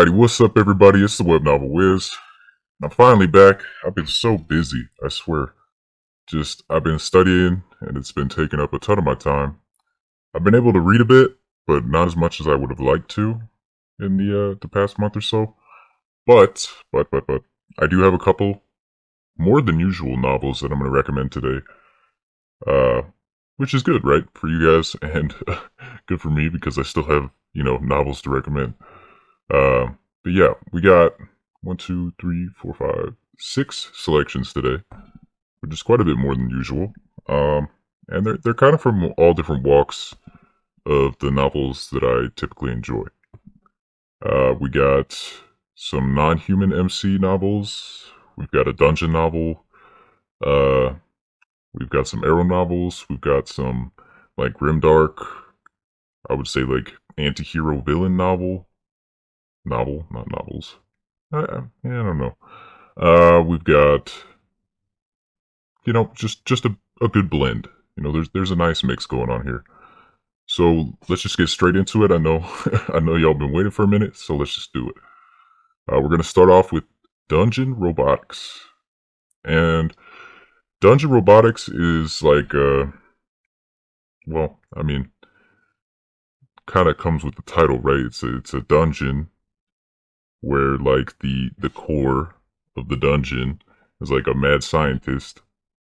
Alrighty, what's up everybody? It's the Web Novel Wiz. I'm finally back. I've been so busy, I swear. I've been studying, and it's been taking up a ton of my time. I've been able to read a bit, but not as much as I would have liked to in the past month or so. But, I do have a couple more than usual novels that I'm going to recommend today. Uh, which is good, right? For you guys, and good for me because I still have, novels to recommend. Uh, but yeah, we got 6 selections today, which is quite a bit more than usual. And they're kind of from all different walks of the novels that I typically enjoy. We got some non-human MC novels. We've got a dungeon novel. Uh, we've got some arrow novels. We've got some like grimdark. I would say like anti-hero villain novel, not novels. I don't know. We've got, just a good blend. There's a nice mix going on here. So let's just get straight into it. I know, I know y'all been waiting for a minute, so let's just do it. We're gonna start off with Dungeon Robotics, and Dungeon Robotics is like, well, I mean, kind of comes with the title, right? It's a dungeon where like the core of the dungeon is like a mad scientist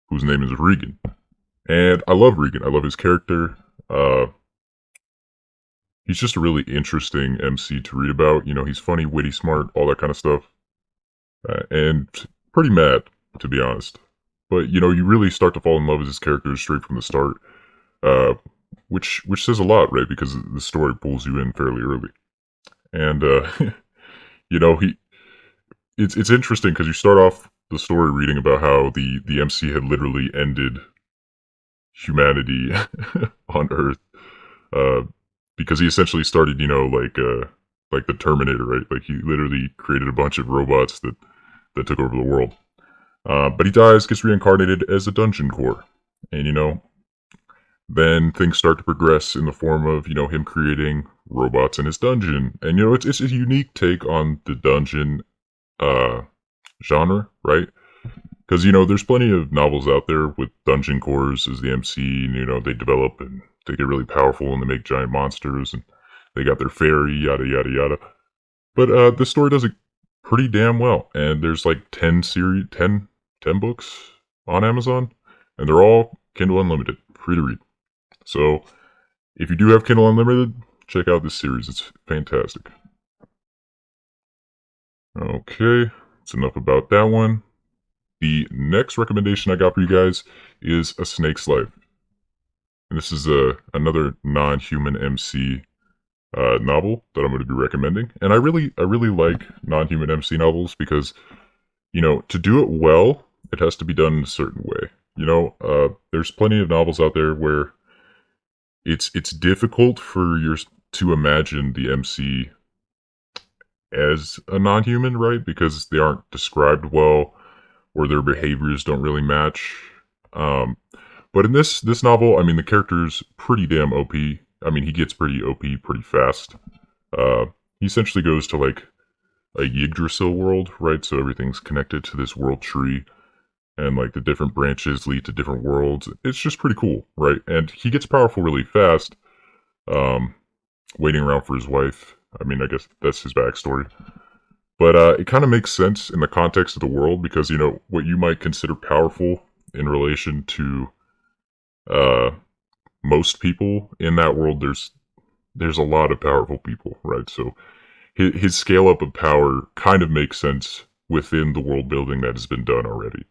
whose name is Regan. And I love Regan. I love his character. He's just a really interesting MC to read about. He's funny, witty, smart, all that kind of stuff. And pretty mad, to be honest. But, you really start to fall in love with his character straight from the start. Which says a lot, right? Because the story pulls you in fairly early. And, it's interesting because you start off the story reading about how the MC had literally ended humanity on Earth, because he essentially started, like the Terminator, right? Like he literally created a bunch of robots that took over the world. But he dies, gets reincarnated as a dungeon core, and then things start to progress in the form of him creating robots in his dungeon, and it's a unique take on the dungeon genre, right? Because there's plenty of novels out there with dungeon cores as the MC, and they develop and they get really powerful and they make giant monsters and they got their fairy, yada yada yada. But this story does it pretty damn well, and there's like 10 books on Amazon, and they're all Kindle Unlimited, free to read. So if you do have Kindle Unlimited, check out this series. It's fantastic. Okay, that's enough about that one. The next recommendation I got for you guys is A Snake's Life. And this is another non-human MC novel that I'm going to be recommending. And I really like non-human MC novels because, to do it well, it has to be done in a certain way. There's plenty of novels out there where it's difficult for to imagine the MC as a non-human, right? Because they aren't described well, or their behaviors don't really match. But in this novel, I mean, the character's pretty damn OP. I mean, he gets pretty OP pretty fast. He essentially goes to like a Yggdrasil world, right? So everything's connected to this world tree, and like the different branches lead to different worlds. It's just pretty cool, right? And he gets powerful really fast. Waiting around for his wife. I mean, I guess that's his backstory. But it kind of makes sense in the context of the world because, what you might consider powerful in relation to most people in that world, there's a lot of powerful people, right? So his scale up of power kind of makes sense within the world building that has been done already.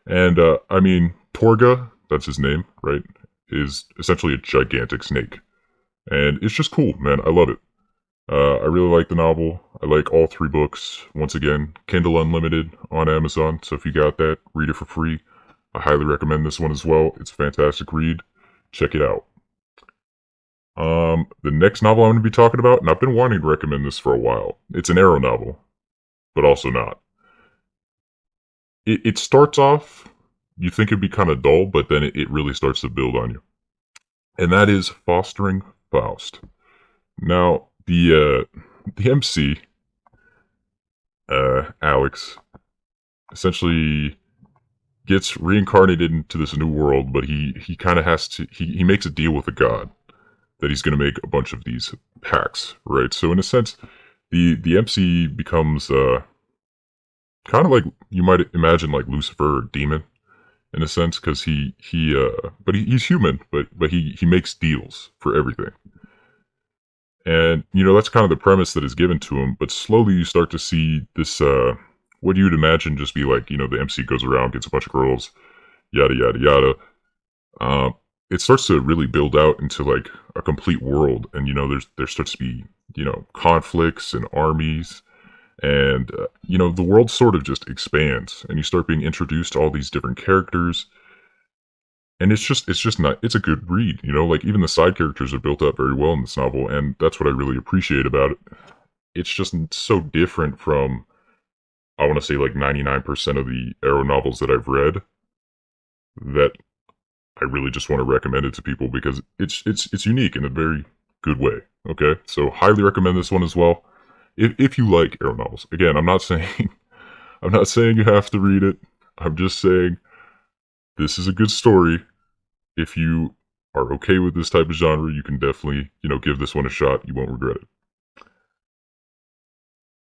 And, I mean, Torga, that's his name, right, is essentially a gigantic snake. And it's just cool, man. I love it. I really like the novel. I like all 3 books. Once again, Kindle Unlimited on Amazon. So if you got that, read it for free. I highly recommend this one as well. It's a fantastic read. Check it out. The next novel I'm going to be talking about, and I've been wanting to recommend this for a while. It's an arrow novel, but also not. It starts off, you think it'd be kind of dull, but then it really starts to build on you. And that is Fostering Faust. Now, the MC Alex, essentially gets reincarnated into this new world, but he kind of has to he makes a deal with a god that he's going to make a bunch of these packs, right? So in a sense, the MC becomes kind of like you might imagine like Lucifer or demon in a sense, because he's human, but he makes deals for everything. And that's kind of the premise that is given to him. But slowly you start to see this what you'd imagine just be like, the MC goes around, gets a bunch of girls, yada yada yada. Uh, it starts to really build out into like a complete world, and there starts to be conflicts and armies, and the world sort of just expands, and you start being introduced to all these different characters, and it's just not it's a good read. Like even the side characters are built up very well in this novel, and that's what I really appreciate about it. It's just so different from, I want to say, like 99% of the Arrow novels that I've read, that I really just want to recommend it to people because it's unique in a very good way. Okay, so highly recommend this one as well. If you like Arrow novels, again, I'm not saying I'm not saying you have to read it. I'm just saying this is a good story. If you are okay with this type of genre, you can definitely give this one a shot. You won't regret it.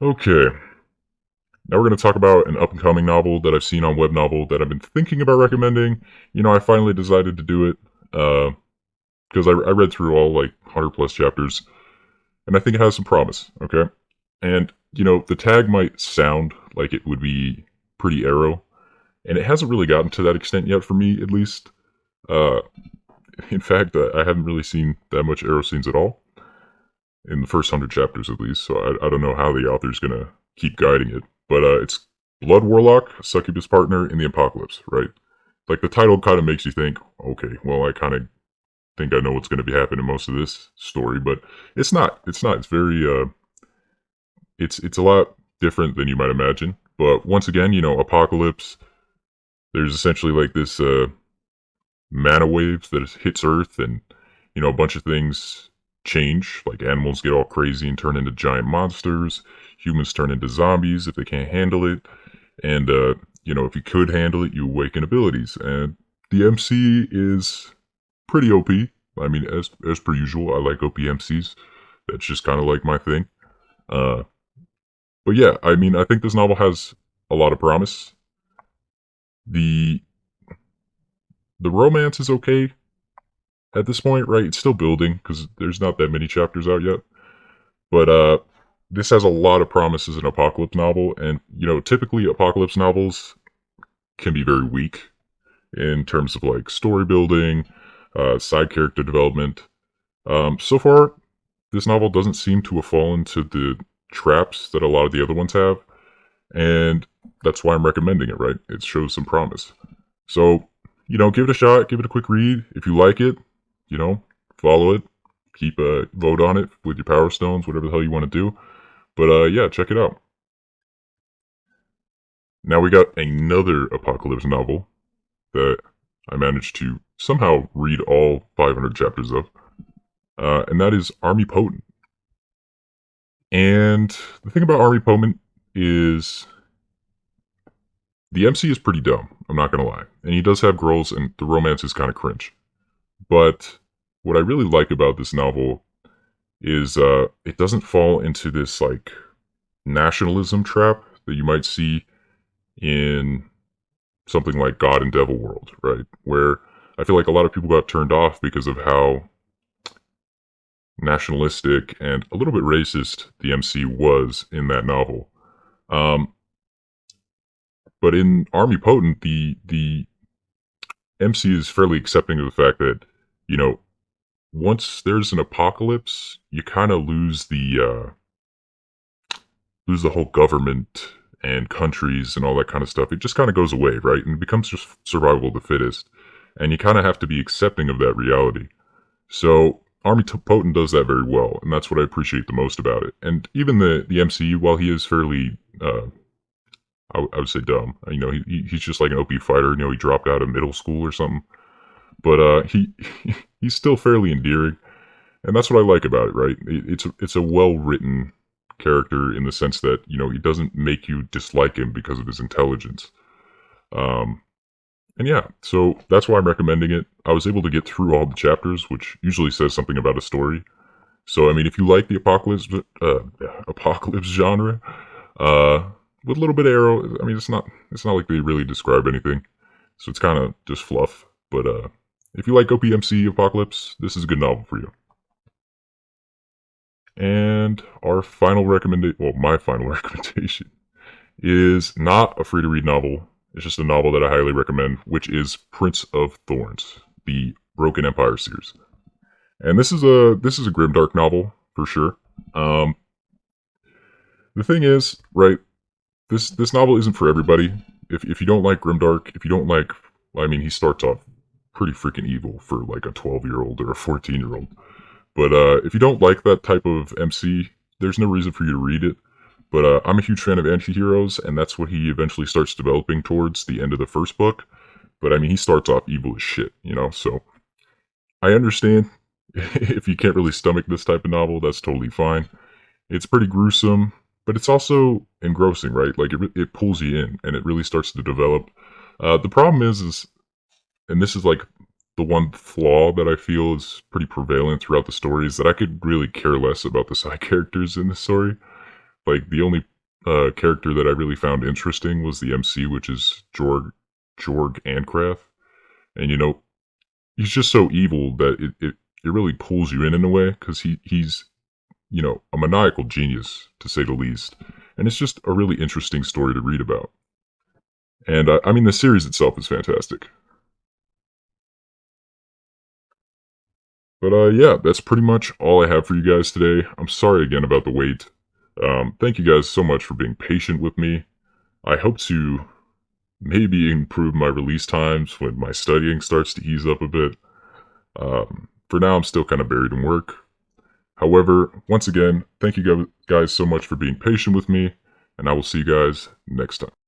Okay, now we're going to talk about an up-and-coming novel that I've seen on Web Novel that I've been thinking about recommending. I finally decided to do it because I read through all like 100 plus chapters, and I think it has some promise. Okay, and the tag might sound like it would be pretty Arrow, and it hasn't really gotten to that extent yet for me, at least. Uh, in fact, I haven't really seen that much Arrow scenes at all in the first 100 chapters, at least. So I don't know how the author's gonna keep guiding it. But it's Blood Warlock, Succubus partner in the Apocalypse, right? Like the title kind of makes you think, okay, well, I kind of think I know what's going to be happening in most of this story, but it's not. It's not. It's very it's a lot different than you might imagine. But once again, Apocalypse. There's essentially like this mana waves that hits Earth, and a bunch of things change. Like animals get all crazy and turn into giant monsters. Humans turn into zombies if they can't handle it. And if you could handle it, you awaken abilities. And the MC is pretty OP. I mean, as per usual, I like OP MCs. That's just kind of like my thing. Uh, but yeah, I mean, I think this novel has a lot of promise. The the romance is okay at this point, right? It's still building because there's not that many chapters out yet. But this has a lot of promise as an apocalypse novel, and typically apocalypse novels can be very weak in terms of like story building, side character development. So far, this novel doesn't seem to have fallen to the traps that a lot of the other ones have, and that's why I'm recommending it, right? It shows some promise. So, give it a shot, give it a quick read. If you like it, follow it, keep a vote on it with your power stones, whatever the hell you want to do. But yeah, check it out. Now we got another apocalypse novel that I managed to somehow read all 500 chapters of, and that is Armipotent. And the thing about Armipotent is the MC is pretty dumb, I'm not gonna lie. And he does have girls, and the romance is kind of cringe. But what I really like about this novel is it doesn't fall into this like nationalism trap that you might see in something like God and Devil World, right? Where I feel like a lot of people got turned off because of how nationalistic and a little bit racist the MC was in that novel. Um, but in Armipotent, the MC is fairly accepting of the fact that once there's an apocalypse, you kind of lose the whole government and countries and all that kind of stuff. It just kind of goes away, right? And it becomes just survival of the fittest. And you kind of have to be accepting of that reality. So Armipotent does that very well, and that's what I appreciate the most about it. And even the MC, while he is fairly, I would say dumb. He's just like an OP fighter. He dropped out of middle school or something. But he's still fairly endearing, and that's what I like about it. Right? It's a well written character in the sense that, you know, he doesn't make you dislike him because of his intelligence. Um, and yeah, so that's why I'm recommending it. I was able to get through all the chapters, which usually says something about a story. So I mean, if you like the apocalypse genre, uh, with a little bit of arrow, I mean, it's not like they really describe anything, so it's kind of just fluff. But if you like OPMC Apocalypse, this is a good novel for you. And our final recommendation, well, my final recommendation is not a free to read novel. It's just a novel that I highly recommend, which is Prince of Thorns, the Broken Empire series. And this is a grimdark novel for sure. Um, the thing is, right, this novel isn't for everybody. If you don't like grimdark, if you don't like, I mean, he starts off pretty freaking evil for like a 12-year-old or a 14-year-old. But if you don't like that type of MC, there's no reason for you to read it. But I'm a huge fan of anti-heroes, and that's what he eventually starts developing towards the end of the first book. But I mean, he starts off evil as shit, you know? So I understand if you can't really stomach this type of novel, that's totally fine. It's pretty gruesome, but it's also engrossing, right? Like it pulls you in, and it really starts to develop. The problem is, and this is like the one flaw that I feel is pretty prevalent throughout the story, is that I could really care less about the side characters in the story. Like the only character that I really found interesting was the MC, which is Jorg Ancraft, and you know he's just so evil that it really pulls you in a way because he's you know a maniacal genius to say the least, and it's just a really interesting story to read about. And I mean the series itself is fantastic. But yeah, that's pretty much all I have for you guys today. I'm sorry again about the wait. Thank you guys so much for being patient with me. I hope to maybe improve my release times when my studying starts to ease up a bit. For now, I'm still kind of buried in work. However, once again, thank you guys so much for being patient with me, and I will see you guys next time.